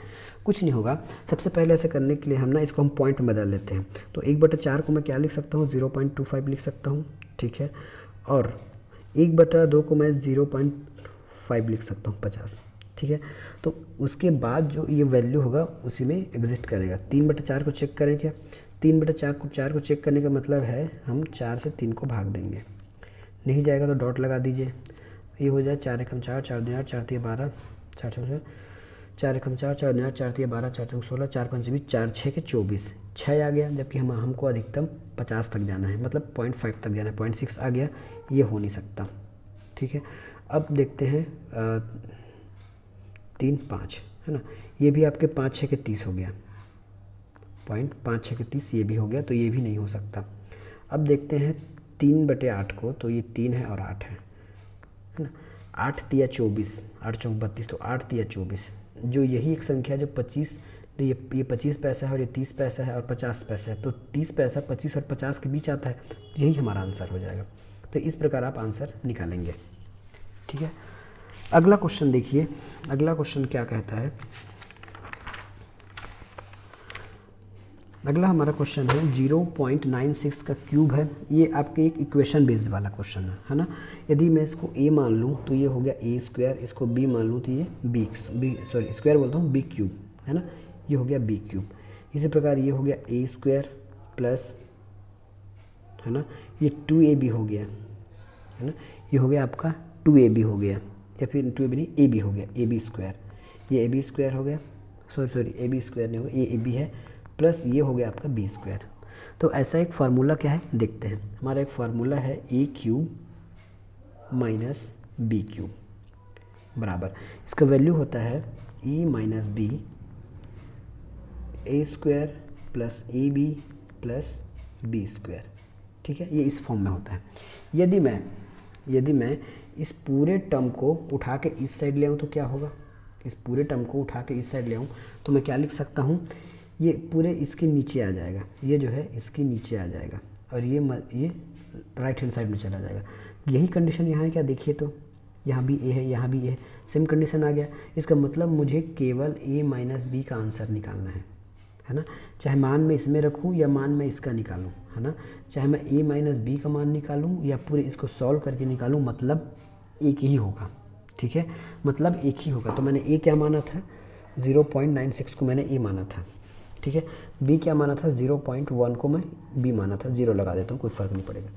कुछ नहीं होगा, सबसे पहले ऐसे करने के लिए हम ना इसको हम पॉइंट में बदल लेते हैं। तो 1/4 को मैं क्या लिख सकता हूँ, 0.25 लिख सकता हूँ, ठीक है। और 1/2 को मैं 0.5 लिख सकता हूँ, 50, ठीक है। तो उसके बाद जो ये वैल्यू होगा उसी में एग्जिस्ट करेगा। 3/4 को चेक करें क्या, 3/4 को चेक करने का मतलब है हम 4 से 3 को भाग देंगे, नहीं जाएगा तो डॉट लगा दीजिए। ये हो जाए 4 एकम 4, 4 2 8, 4 3 12, 4 एकम 4, 4 2 8, 4 3 12, 4 3 16, 4 5 20, 4 6 के 24, 6 आ गया। जबकि हमको अधिकतम 50 तक जाना है, मतलब 0.5 तक जाना है, 0.6 आ गया, ये हो नहीं सकता, ठीक है। अब देखते हैं 3 5, है ना, ये भी आपके 5 6 के 30 हो गया, 5 6 के 30, ये भी हो गया, तो ये भी नहीं हो सकता। अब देखते हैं 3/8 को, तो ये 3 है और 8 है ना। 8 तिया 24, 8 चौक 32, तो 8 तिया 24, जो यही एक संख्या जो 25, तो ये 25 पैसा है और ये 30 पैसा है और 50 पैसा है, तो 30 पैसा 25 और 50 के बीच आता है, यही हमारा आंसर हो जाएगा। तो इस प्रकार आप आंसर निकालेंगे, ठीक है। अगला क्वेश्चन देखिए, अगला क्वेश्चन क्या कहता है। अगला हमारा क्वेश्चन है 0.96 का क्यूब है। ये आपके एक इक्वेशन बेस्ड वाला क्वेश्चन है ना। यदि मैं इसको a मान लूँ तो ये हो गया a स्क्वायर, इसको b मान लूँ तो ये b स्क्वायर बोलता हूँ, b क्यूब, है ना, ये हो गया b क्यूब। इसी प्रकार ये हो गया a स्क्वायर प्लस, है ना, ये 2ab हो गया, है ना, ये हो गया आपका 2ab हो गया, या फिर 2ab नहीं, ab हो गया, ab स्क्वायर, ये ab स्क्वायर हो गया, सॉरी ab स्क्वायर नहीं होगा, ये ab है, प्लस ये हो गया आपका बी स्क्वायर। तो ऐसा एक फार्मूला क्या है देखते हैं। हमारा एक फार्मूला है a cube minus B cube, बराबर इसका वैल्यू होता है A minus B A square plus A B plus B square. ठीक है, ये इस फॉर्म में होता है। यदि मैं इस पूरे टर्म को उठा के इस साइड ले आऊँ तो क्या होगा, इस पूरे टर्म को उठा के इस साइड ले आऊँ तो मैं क्या लिख सकता हूँ, ये पूरे इसके नीचे आ जाएगा, ये जो है इसके नीचे आ जाएगा और ये राइट हैंड साइड में चला जाएगा। यही कंडीशन यहाँ है क्या, देखिए तो यहाँ भी ए है, यहाँ भी ए है, सेम कंडीशन आ गया। इसका मतलब मुझे केवल ए माइनस बी का आंसर निकालना है ना। चाहे मान मैं इसमें रखूँ या मान मैं इसका निकालूँ, है ना। चाहे मैं ए माइनस बी का मान निकालूँ या पूरे इसको सॉल्व करके निकालूँ, मतलब एक ही होगा। ठीक है, मतलब एक ही होगा। तो मैंने ए क्या माना था, 0.96 को मैंने ए माना था। ठीक है, बी क्या माना था, 0.1 को मैं बी माना था। 0 लगा देता हूँ, कोई फ़र्क नहीं पड़ेगा।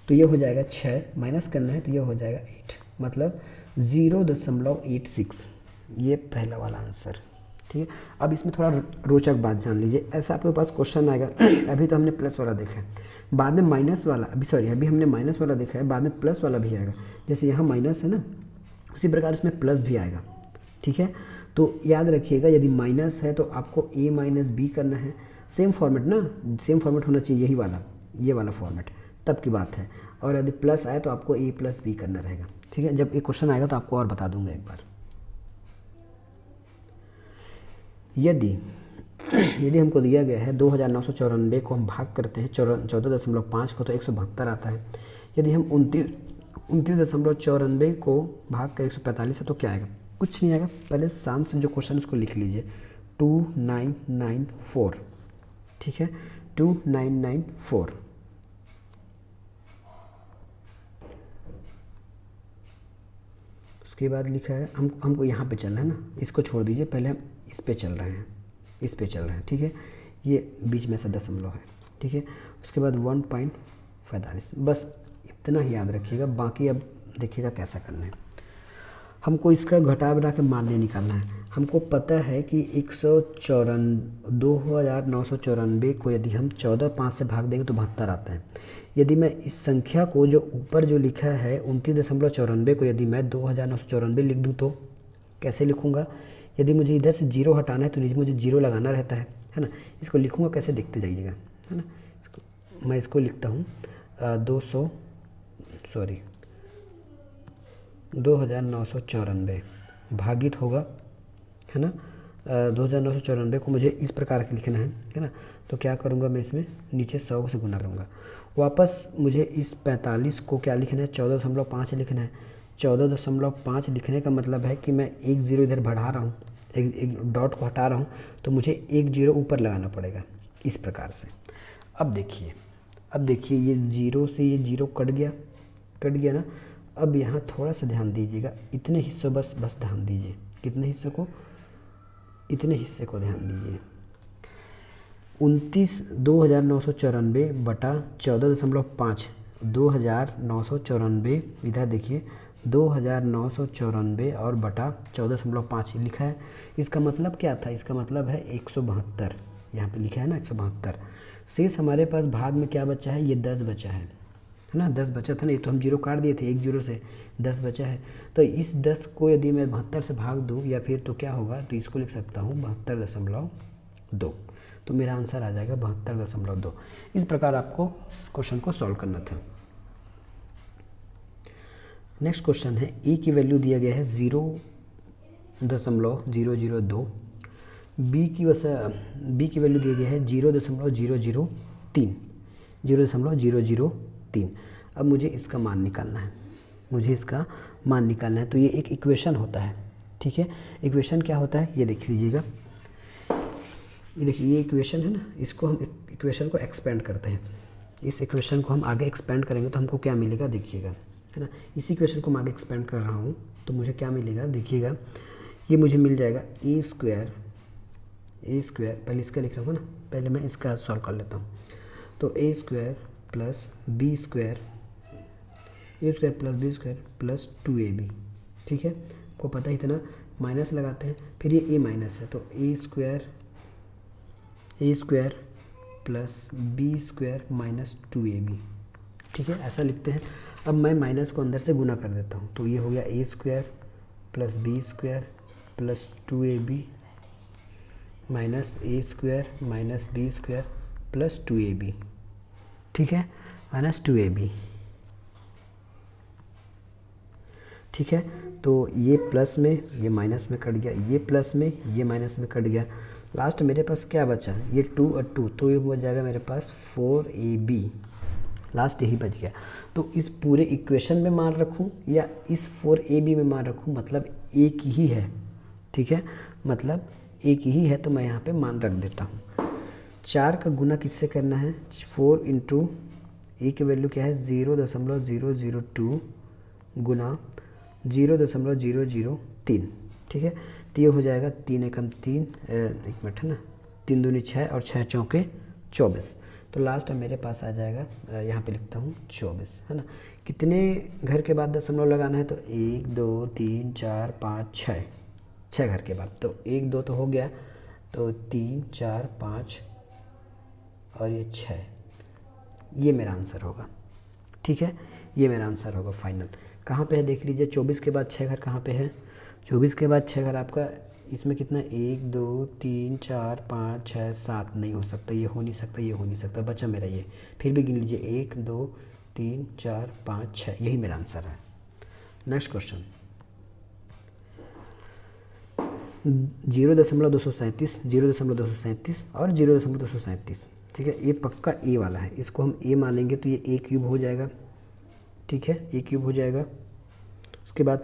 तो ये हो जाएगा 6, माइनस करना है तो ये हो जाएगा 8, मतलब 0.86। ये पहला वाला आंसर। ठीक है, अब इसमें थोड़ा रोचक बात जान लीजिए। ऐसा आपके पास क्वेश्चन आएगा, अभी तो हमने प्लस वाला देखा है, बाद में माइनस वाला, अभी हमने माइनस वाला देखा है, बाद में प्लस वाला भी आएगा। जैसे यहाँ माइनस है ना, उसी प्रकार इसमें प्लस भी आएगा। ठीक है, तो याद रखिएगा यदि माइनस है तो आपको ए माइनस बी करना है। सेम फॉर्मेट ना, सेम फॉर्मेट होना चाहिए, यही वाला, ये वाला फॉर्मेट, तब की बात है। और यदि प्लस आए तो आपको ए प्लस बी करना रहेगा। ठीक है, जब एक क्वेश्चन आएगा तो आपको और बता दूंगा एक बार। यदि हमको दिया गया है 2994 को हम भाग करते हैं 14.5 को तो 172 आता है। यदि हम 29.94 को भाग कर 145 है तो क्या आएगा, कुछ नहीं आएगा। पहले शांत से जो क्वेश्चन उसको लिख लीजिए, 2994। ठीक है, 2994। उसके बाद लिखा है हमको यहाँ पे चलना है ना, इसको छोड़ दीजिए, पहले हम इस पे चल रहे हैं, इस पे चल रहे हैं। ठीक है, ये बीच में से दशमलव है। ठीक है, उसके बाद 1.45, बस इतना ही याद रखिएगा। बाकी अब देखिएगा कैसा करना है। हमको इसका घटा बढ़ा के मान निकालना है। हमको पता है कि 2994 को यदि हम 14.5 से भाग देंगे तो 72 आता है। यदि मैं इस संख्या को जो ऊपर जो लिखा है 29.94 को यदि मैं 2994 लिख दूँ तो कैसे लिखूँगा। यदि मुझे इधर से 0 हटाना है तो नीचे मुझे 0 लगाना रहता है ना। इसको लिखूँगा कैसे, देखते जाइएगा, है ना। मैं इसको लिखता हूँ 2994 भागित होगा, है ना। 2994 को मुझे इस प्रकार के लिखना है ना। तो क्या करूँगा मैं, इसमें नीचे 100 से गुना करूँगा। वापस मुझे इस 45 को क्या लिखना है, 14.5 लिखना है। 14.5 लिखने का मतलब है कि मैं एक ज़ीरो इधर बढ़ा रहा हूँ, एक डॉट को हटा रहा हूँ, तो मुझे एक ज़ीरो ऊपर लगाना पड़ेगा, इस प्रकार से। अब देखिए ये 0 से ये 0 कट गया ना। अब यहाँ थोड़ा सा ध्यान दीजिएगा, इतने हिस्सों बस ध्यान दीजिए, कितने हिस्से को, इतने हिस्से को ध्यान दीजिए। 29,994 बटा 14.5, 2,994, इधर देखिए 2,994 और बटा 14.5 लिखा है। इसका मतलब क्या था, इसका मतलब है 172, यहाँ पे लिखा है ना 172। शेष हमारे पास भाग में क्या बचा है, ये 10 बचा है ना। 10 बचा था ना, ये तो हम 0 काट दिए थे, 1 0 से 10 बचा है। तो इस 10 को यदि मैं 72 से भाग दूँ या फिर तो क्या होगा, तो इसको लिख सकता हूँ 72.2। तो मेरा आंसर आ जाएगा 72.2। इस प्रकार आपको इस क्वेश्चन को सॉल्व करना था। नेक्स्ट क्वेश्चन है, ए की वैल्यू दिया गया है 0.002, बी की वैल्यू दिया गया है 0.003। अब मुझे इसका मान निकालना है, तो ये एक इक्वेशन होता है। ठीक है, इक्वेशन क्या होता है ये देख लीजिएगा। ये देखिए, ये इक्वेशन है ना, इसको हम इक्वेशन को एक्सपेंड करते हैं। इस इक्वेशन को हम आगे एक्सपेंड करेंगे तो हमको क्या मिलेगा, देखिएगा, है ना। इसी इक्वेशन को मैं आगे एक्सपेंड कर रहा हूँ तो मुझे क्या मिलेगा, देखिएगा। ये मुझे मिल जाएगा ए स्क्वायर, पहले इसका लिख रहा हूँ ना, पहले मैं इसका सॉल्व कर लेता हूँ। तो A square plus B square plus 2ab। ठीक है, आपको पता है इतना, माइनस लगाते हैं, फिर ये ए माइनस है तो A square plus B square minus 2ab। ठीक है, ऐसा लिखते हैं। अब मैं माइनस को अंदर से गुना कर देता हूँ, तो ये हो गया A square plus B square plus 2ab minus A square minus B square plus 2ab, ठीक है, माइनस 2ab, ठीक है। तो ये प्लस में ये माइनस में कट गया, ये प्लस में ये माइनस में कट गया, लास्ट मेरे पास क्या बचा, ये 2 और 2, तो ये हो जाएगा मेरे पास 4ab, लास्ट यही बच गया। तो इस पूरे इक्वेशन में मान रखूं या इस 4ab में मान रखूं, मतलब एक ही है, ठीक है, मतलब एक ही है, तो मैं यहाँ पे मान रख देता हूँ। 4 का गुना किससे करना है, 4 इंटू ए की वैल्यू क्या है 0.002 गुना 0.003, ठीक है। तो ये हो जाएगा 3 एकम 3, एक मिनट है ना, 3 दूनी 6 और 6 चौके 24, तो लास्ट मेरे पास आ जाएगा, यहाँ पे लिखता हूँ 24, है ना। कितने घर के बाद दशमलव लगाना है, तो 1 2 3 4 5 6, 6 घर के बाद, तो 1 2 तो हो गया, तो 3 4 5 और ये 6, ये मेरा आंसर होगा, ठीक है, ये मेरा आंसर होगा फाइनल। कहाँ पे है देख लीजिए, 24 के बाद 6 घर कहाँ पे है, 24 के बाद 6 घर आपका इसमें कितना, 1 2 3 4 5 6 7 नहीं हो सकता, ये हो नहीं सकता, ये हो नहीं सकता, बचा मेरा ये, फिर भी गिन लीजिए 1 2 3 4 5 6, यही मेरा आंसर है। नेक्स्ट क्वेश्चन 0.237, 0.237 और 0.237, ठीक है, ये पक्का ए वाला है, इसको हम ए मानेंगे तो ये ए क्यूब हो जाएगा, ठीक है, ए क्यूब हो जाएगा। उसके बाद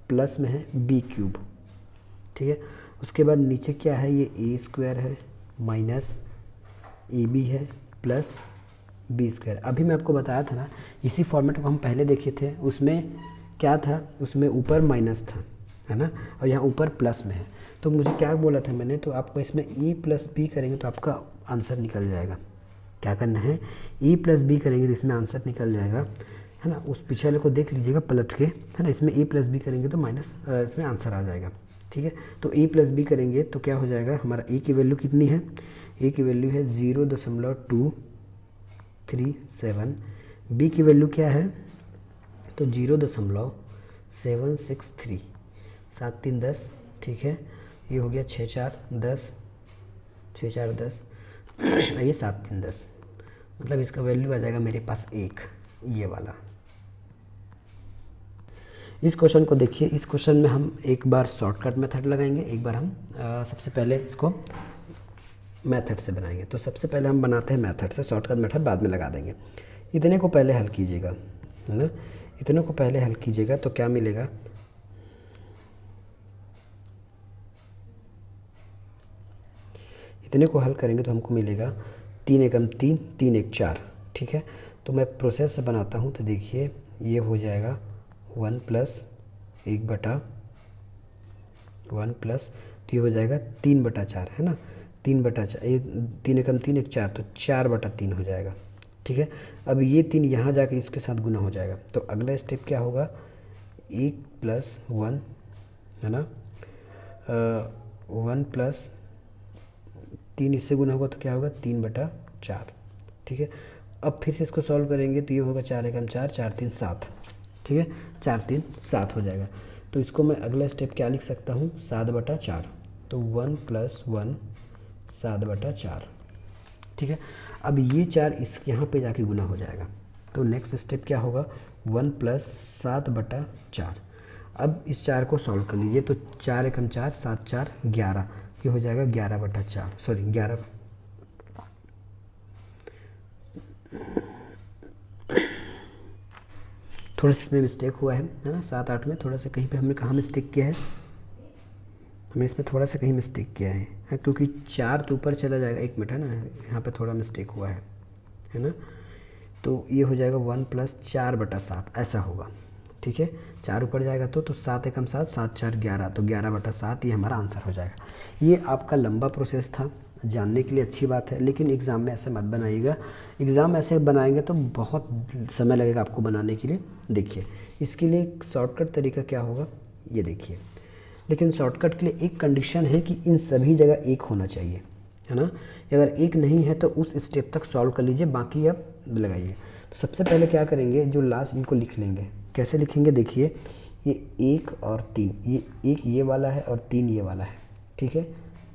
प्लस में है बी क्यूब, ठीक है। उसके बाद नीचे क्या है, ये ए स्क्वायर है माइनस ए बी है प्लस बी स्क्वायर। अभी मैं आपको बताया था ना, इसी फॉर्मेट को हम पहले देखे थे, उसमें क्या था, उसमें ऊपर माइनस था, है ना, और यहाँ ऊपर प्लस में है। तो मुझे क्या बोला था मैंने, तो आपको इसमें ए प्लस बी करेंगे तो आपका आंसर निकल जाएगा। क्या करना है, ए प्लस बी करेंगे तो इसमें आंसर निकल जाएगा, है ना। उस पीछे वाले को देख लीजिएगा पलट के, है ना, इसमें ए प्लस बी करेंगे तो माइनस इसमें आंसर आ जाएगा, ठीक है। तो ए प्लस बी करेंगे तो क्या हो जाएगा, हमारा ए की वैल्यू कितनी है, ए की वैल्यू है 0.237, बी की वैल्यू क्या है, तो 0.763, 7 3 10, ठीक है, ये हो गया 6 4 10, 6 4 10 ये 7 3 10, मतलब इसका वैल्यू आ जाएगा मेरे पास 1, ये वाला। इस क्वेश्चन को देखिए, इस क्वेश्चन में हम एक बार शॉर्टकट मेथड लगाएंगे, एक बार हम सबसे पहले इसको मेथड से बनाएंगे। तो सबसे पहले हम बनाते हैं मेथड से, शॉर्टकट मेथड बाद में लगा देंगे। इतने को पहले हल कीजिएगा, है ना, इतने को पहले हल कीजिएगा तो क्या मिलेगा, इतने को हल करेंगे तो हमको मिलेगा 3 एकम 3 3 1 4, ठीक है। तो मैं प्रोसेस से बनाता हूँ, तो देखिए ये हो जाएगा 1 प्लस 1 प्लस, तो ये हो जाएगा 3/4, है ना, 3/4, ये 3 एकम 3 1 4, तो 4/3 हो जाएगा, ठीक है। अब ये 3 यहाँ जाके इसके साथ गुना हो जाएगा, तो अगला स्टेप क्या होगा, 1 + 1, है ना, 1 + 3 इससे गुना होगा तो क्या होगा 3/4, ठीक है। अब फिर से इसको सॉल्व करेंगे तो ये होगा 4 एकम 4 4 3 7, ठीक है, 4 3 7 हो जाएगा। तो इसको मैं अगला स्टेप क्या लिख सकता हूँ, 7/4, तो 1 + 1 7/4, ठीक है। अब ये 4 इस यहाँ पे जाके गुना हो जाएगा, तो नेक्स्ट स्टेप क्या होगा, 1 + 7/4। अब इस 4 को सॉल्व कर लीजिए, तो 4 एकम 4 7 4 11, ये हो जाएगा 11/4, सॉरी 11, थोड़ा सा इसमें मिस्टेक हुआ है ना, 7 8 में थोड़ा सा कहीं पे हमने कहाँ मिस्टेक किया है, हमने इसमें थोड़ा सा कहीं मिस्टेक किया है, क्योंकि 4 तो ऊपर चला जाएगा, 1 मिनट है ना, यहाँ पे थोड़ा मिस्टेक हुआ है ना। तो ये हो जाएगा 1 + 4/7 ऐसा होगा, ठीक है। 4 ऊपर जाएगा तो 7 एकम 7 7 4 11, तो 11/7 ये हमारा आंसर हो जाएगा। ये आपका लंबा प्रोसेस था, जानने के लिए अच्छी बात है, लेकिन एग्ज़ाम में ऐसे मत बनाइएगा। एग्ज़ाम ऐसे बनाएंगे तो बहुत समय लगेगा आपको बनाने के लिए। देखिए इसके लिए एक शॉर्टकट तरीका क्या होगा, ये देखिए, लेकिन शॉर्टकट के लिए एक कंडीशन है कि इन सभी जगह 1 होना चाहिए, है ना। अगर 1 नहीं है तो उस स्टेप तक सॉल्व कर लीजिए, बाकी आप लगाइए। तो सबसे पहले क्या करेंगे, जो लास्ट इनको लिख लेंगे। कैसे लिखेंगे, देखिए ये 1 और 3, ये 1 ये वाला है और 3 ये वाला है, ठीक है।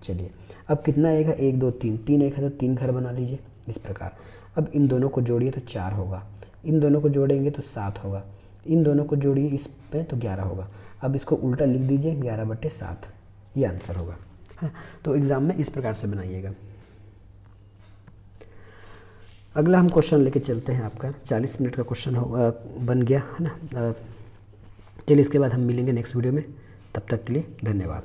चलिए अब कितना आएगा, 1 2 3, 3 एक है तो 3 घर बना लीजिए इस प्रकार। अब इन दोनों को जोड़िए तो 4 होगा, इन दोनों को जोड़ेंगे तो 7 होगा, इन दोनों को जोड़िए इस पे तो 11 होगा। अब इसको उल्टा लिख दीजिए 11/7, ये आंसर होगा, है ना। तो एग्ज़ाम में इस प्रकार से बनाइएगा। अगला हम क्वेश्चन लेके चलते हैं, आपका 40 मिनट का क्वेश्चन बन गया, है ना। चलिए इसके बाद हम मिलेंगे नेक्स्ट वीडियो में, तब तक के लिए धन्यवाद।